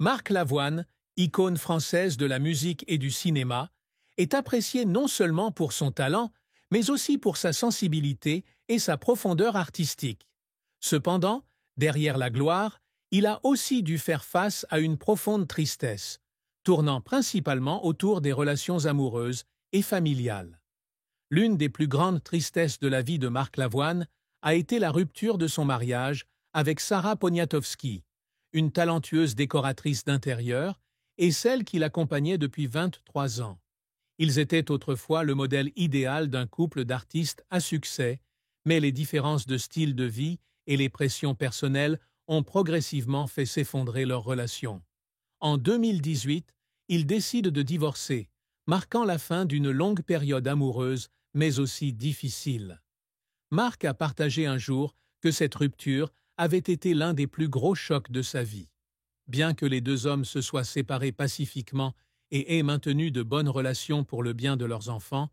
Marc Lavoine, icône française de la musique et du cinéma, est apprécié non seulement pour son talent, mais aussi pour sa sensibilité et sa profondeur artistique. Cependant, derrière la gloire, il a aussi dû faire face à une profonde tristesse, tournant principalement autour des relations amoureuses et familiales. L'une des plus grandes tristesses de la vie de Marc Lavoine a été la rupture de son mariage avec Sarah Poniatowski, une talentueuse décoratrice d'intérieur et celle qui l'accompagnait depuis 23 ans. Ils étaient autrefois le modèle idéal d'un couple d'artistes à succès, mais les différences de style de vie et les pressions personnelles ont progressivement fait s'effondrer leur relation. En 2018, ils décident de divorcer, marquant la fin d'une longue période amoureuse, mais aussi difficile. Marc a partagé un jour que cette rupture avait été l'un des plus gros chocs de sa vie. Bien que les deux hommes se soient séparés pacifiquement et aient maintenu de bonnes relations pour le bien de leurs enfants,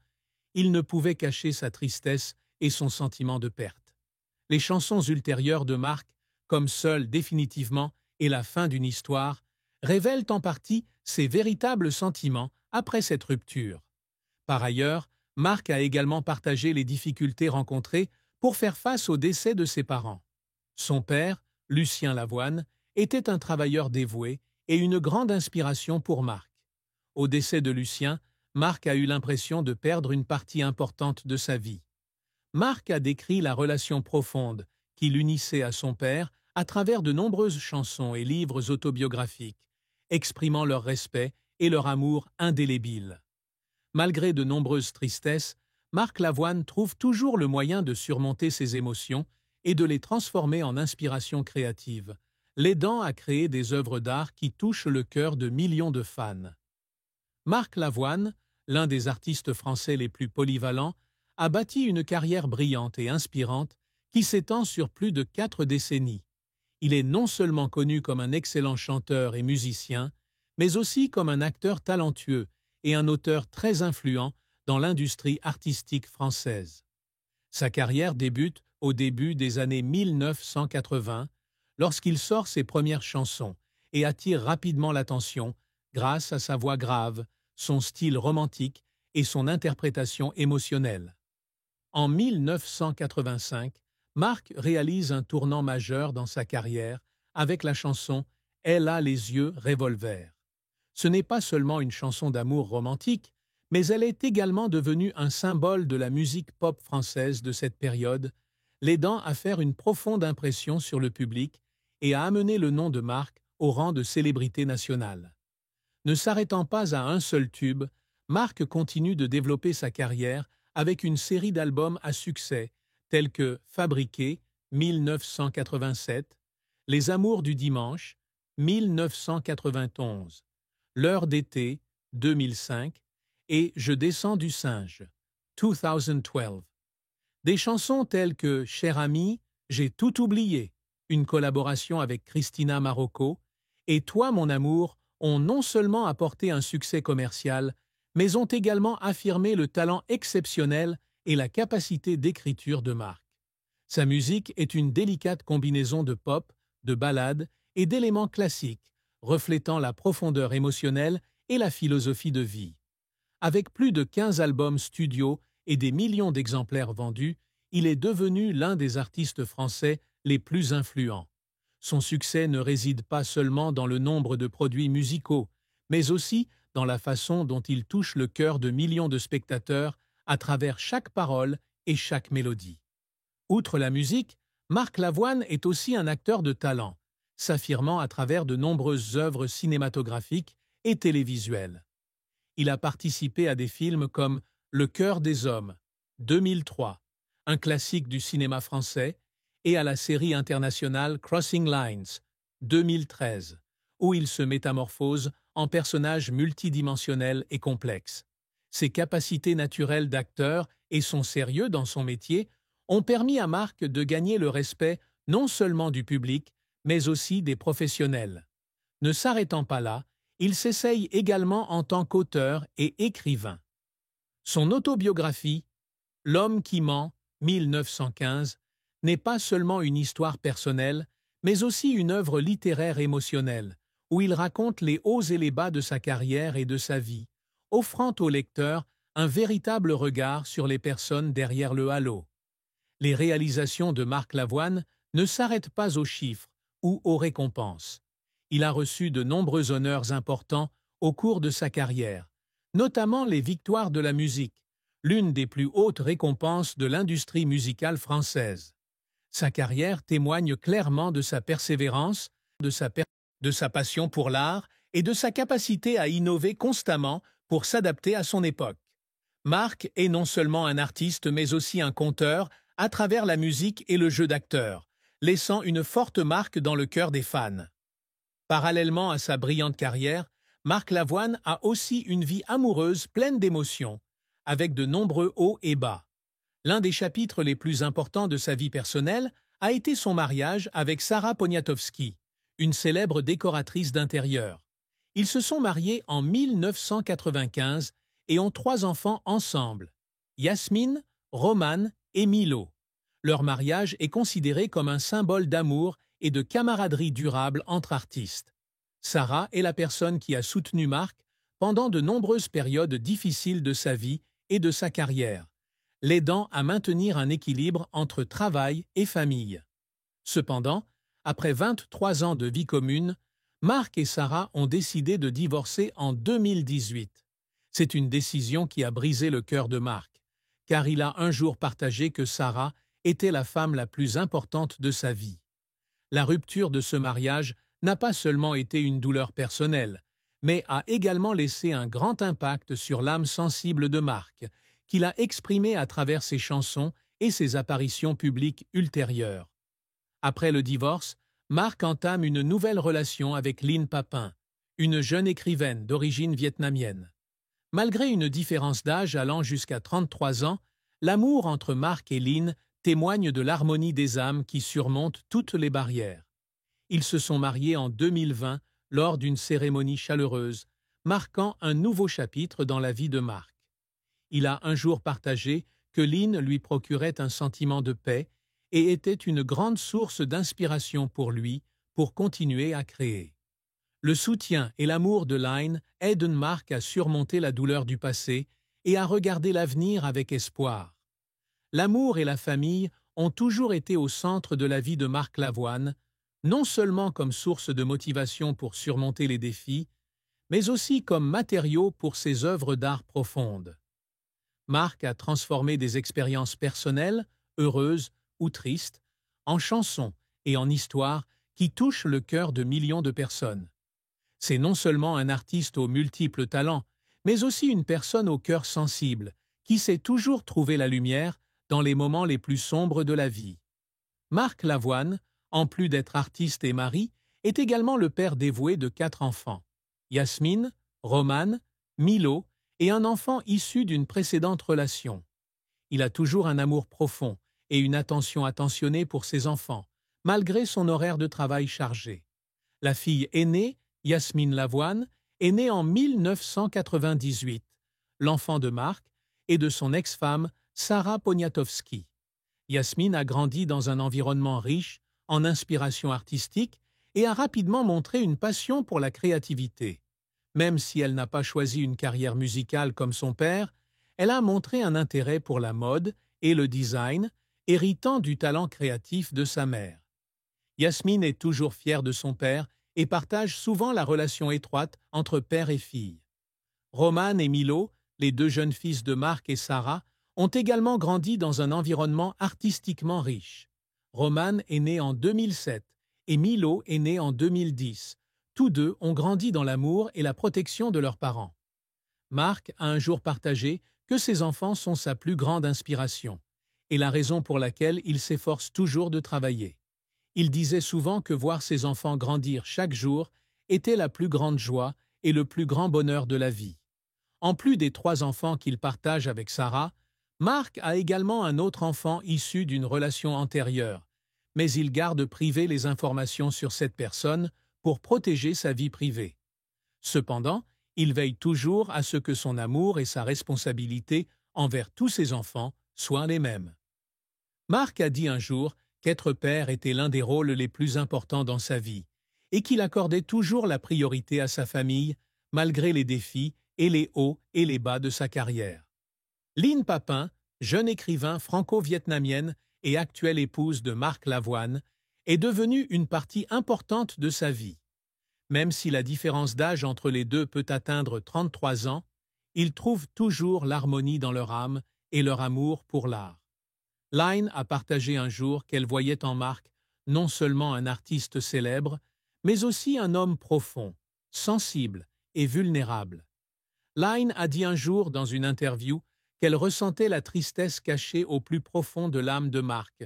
il ne pouvait cacher sa tristesse et son sentiment de perte. Les chansons ultérieures de Marc, comme Seul définitivement et La fin d'une histoire, révèlent en partie ses véritables sentiments après cette rupture. Par ailleurs, Marc a également partagé les difficultés rencontrées pour faire face au décès de ses parents. Son père, Lucien Lavoine, était un travailleur dévoué et une grande inspiration pour Marc. Au décès de Lucien, Marc a eu l'impression de perdre une partie importante de sa vie. Marc a décrit la relation profonde qui l'unissait à son père à travers de nombreuses chansons et livres autobiographiques, exprimant leur respect et leur amour indélébile. Malgré de nombreuses tristesses, Marc Lavoine trouve toujours le moyen de surmonter ses émotions et de les transformer en inspiration créative, l'aidant à créer des œuvres d'art qui touchent le cœur de millions de fans. Marc Lavoine, l'un des artistes français les plus polyvalents, a bâti une carrière brillante et inspirante qui s'étend sur plus de 4 décennies. Il est non seulement connu comme un excellent chanteur et musicien, mais aussi comme un acteur talentueux et un auteur très influent dans l'industrie artistique française. Sa carrière débute au début des années 1980, lorsqu'il sort ses premières chansons et attire rapidement l'attention grâce à sa voix grave, son style romantique et son interprétation émotionnelle. En 1985, Marc réalise un tournant majeur dans sa carrière avec la chanson « Elle a les yeux revolver ». Ce n'est pas seulement une chanson d'amour romantique, mais elle est également devenue un symbole de la musique pop française de cette période, l'aidant à faire une profonde impression sur le public et à amener le nom de Marc au rang de célébrité nationale. Ne s'arrêtant pas à un seul tube, Marc continue de développer sa carrière avec une série d'albums à succès tels que Fabriqué, 1987, Les Amours du dimanche, 1991, L'heure d'été, 2005, et Je descends du singe, 2012. Des chansons telles que Cher ami, j'ai tout oublié, une collaboration avec Christina Marocco, et Toi mon amour ont non seulement apporté un succès commercial, mais ont également affirmé le talent exceptionnel et la capacité d'écriture de Marc. Sa musique est une délicate combinaison de pop, de ballades et d'éléments classiques, reflétant la profondeur émotionnelle et la philosophie de vie. Avec plus de 15 albums studio et des millions d'exemplaires vendus, il est devenu l'un des artistes français les plus influents. Son succès ne réside pas seulement dans le nombre de produits musicaux, mais aussi dans la façon dont il touche le cœur de millions de spectateurs à travers chaque parole et chaque mélodie. Outre la musique, Marc Lavoine est aussi un acteur de talent, s'affirmant à travers de nombreuses œuvres cinématographiques et télévisuelles. Il a participé à des films comme Le cœur des hommes, 2003, un classique du cinéma français, et à la série internationale Crossing Lines, 2013, où il se métamorphose en personnage multidimensionnel et complexe. Ses capacités naturelles d'acteur et son sérieux dans son métier ont permis à Marc de gagner le respect non seulement du public, mais aussi des professionnels. Ne s'arrêtant pas là, il s'essaye également en tant qu'auteur et écrivain. Son autobiographie, L'homme qui ment, 1915, n'est pas seulement une histoire personnelle, mais aussi une œuvre littéraire émotionnelle, où il raconte les hauts et les bas de sa carrière et de sa vie, offrant au lecteur un véritable regard sur les personnes derrière le halo. Les réalisations de Marc Lavoine ne s'arrêtent pas aux chiffres ou aux récompenses. Il a reçu de nombreux honneurs importants au cours de sa carrière, notamment les Victoires de la musique, l'une des plus hautes récompenses de l'industrie musicale française. Sa carrière témoigne clairement de sa persévérance, de sa passion pour l'art et de sa capacité à innover constamment pour s'adapter à son époque. Marc est non seulement un artiste mais aussi un conteur à travers la musique et le jeu d'acteur, laissant une forte marque dans le cœur des fans. Parallèlement à sa brillante carrière, Marc Lavoine a aussi une vie amoureuse pleine d'émotions, avec de nombreux hauts et bas. L'un des chapitres les plus importants de sa vie personnelle a été son mariage avec Sarah Poniatowski, une célèbre décoratrice d'intérieur. Ils se sont mariés en 1995 et ont 3 enfants ensemble, Yasmine, Romane et Milo. Leur mariage est considéré comme un symbole d'amour et de camaraderie durable entre artistes. Sarah est la personne qui a soutenu Marc pendant de nombreuses périodes difficiles de sa vie et de sa carrière, l'aidant à maintenir un équilibre entre travail et famille. Cependant, après 23 ans de vie commune, Marc et Sarah ont décidé de divorcer en 2018. C'est une décision qui a brisé le cœur de Marc, car il a un jour partagé que Sarah était la femme la plus importante de sa vie. La rupture de ce mariage n'a pas seulement été une douleur personnelle, mais a également laissé un grand impact sur l'âme sensible de Marc, qu'il a exprimé à travers ses chansons et ses apparitions publiques ultérieures. Après le divorce, Marc entame une nouvelle relation avec Linh Papin, une jeune écrivaine d'origine vietnamienne. Malgré une différence d'âge allant jusqu'à 33 ans, l'amour entre Marc et Linh témoigne de l'harmonie des âmes qui surmonte toutes les barrières. Ils se sont mariés en 2020 lors d'une cérémonie chaleureuse, marquant un nouveau chapitre dans la vie de Marc. Il a un jour partagé que Linh lui procurait un sentiment de paix et était une grande source d'inspiration pour lui pour continuer à créer. Le soutien et l'amour de Linh aident Marc à surmonter la douleur du passé et à regarder l'avenir avec espoir. L'amour et la famille ont toujours été au centre de la vie de Marc Lavoine, non seulement comme source de motivation pour surmonter les défis, mais aussi comme matériau pour ses œuvres d'art profondes. Marc a transformé des expériences personnelles, heureuses ou tristes, en chansons et en histoires qui touchent le cœur de millions de personnes. C'est non seulement un artiste aux multiples talents, mais aussi une personne au cœur sensible, qui sait toujours trouver la lumière dans les moments les plus sombres de la vie. Marc Lavoine, en plus d'être artiste et mari, est également le père dévoué de 4 enfants, Yasmine, Romane, Milo et un enfant issu d'une précédente relation. Il a toujours un amour profond et une attention attentionnée pour ses enfants, malgré son horaire de travail chargé. La fille aînée, Yasmine Lavoine, est née en 1998, l'enfant de Marc et de son ex-femme Sarah Poniatowski. Yasmine a grandi dans un environnement riche en inspiration artistique et a rapidement montré une passion pour la créativité. Même si elle n'a pas choisi une carrière musicale comme son père, elle a montré un intérêt pour la mode et le design, héritant du talent créatif de sa mère. Yasmine est toujours fière de son père et partage souvent la relation étroite entre père et fille. Romane et Milo, les 2 jeunes fils de Marc et Sarah, ont également grandi dans un environnement artistiquement riche. Romane est né en 2007 et Milo est né en 2010. Tous 2 ont grandi dans l'amour et la protection de leurs parents. Marc a un jour partagé que ses enfants sont sa plus grande inspiration et la raison pour laquelle il s'efforce toujours de travailler. Il disait souvent que voir ses enfants grandir chaque jour était la plus grande joie et le plus grand bonheur de la vie. En plus des 3 enfants qu'il partage avec Sarah, Marc a également un autre enfant issu d'une relation antérieure, mais il garde privées les informations sur cette personne pour protéger sa vie privée. Cependant, il veille toujours à ce que son amour et sa responsabilité envers tous ses enfants soient les mêmes. Marc a dit un jour qu'être père était l'un des rôles les plus importants dans sa vie, et qu'il accordait toujours la priorité à sa famille, malgré les défis et les hauts et les bas de sa carrière. Lynne Papin, jeune écrivain franco-vietnamienne et actuelle épouse de Marc Lavoine, est devenue une partie importante de sa vie. Même si la différence d'âge entre les deux peut atteindre 33 ans, ils trouvent toujours l'harmonie dans leur âme et leur amour pour l'art. Lynne a partagé un jour qu'elle voyait en Marc non seulement un artiste célèbre, mais aussi un homme profond, sensible et vulnérable. Lynne a dit un jour dans une interview qu'elle ressentait la tristesse cachée au plus profond de l'âme de Marc,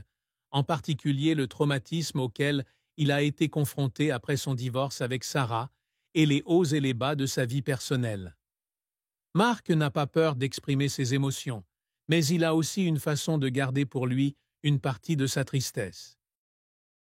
en particulier le traumatisme auquel il a été confronté après son divorce avec Sarah et les hauts et les bas de sa vie personnelle. Marc n'a pas peur d'exprimer ses émotions, mais il a aussi une façon de garder pour lui une partie de sa tristesse.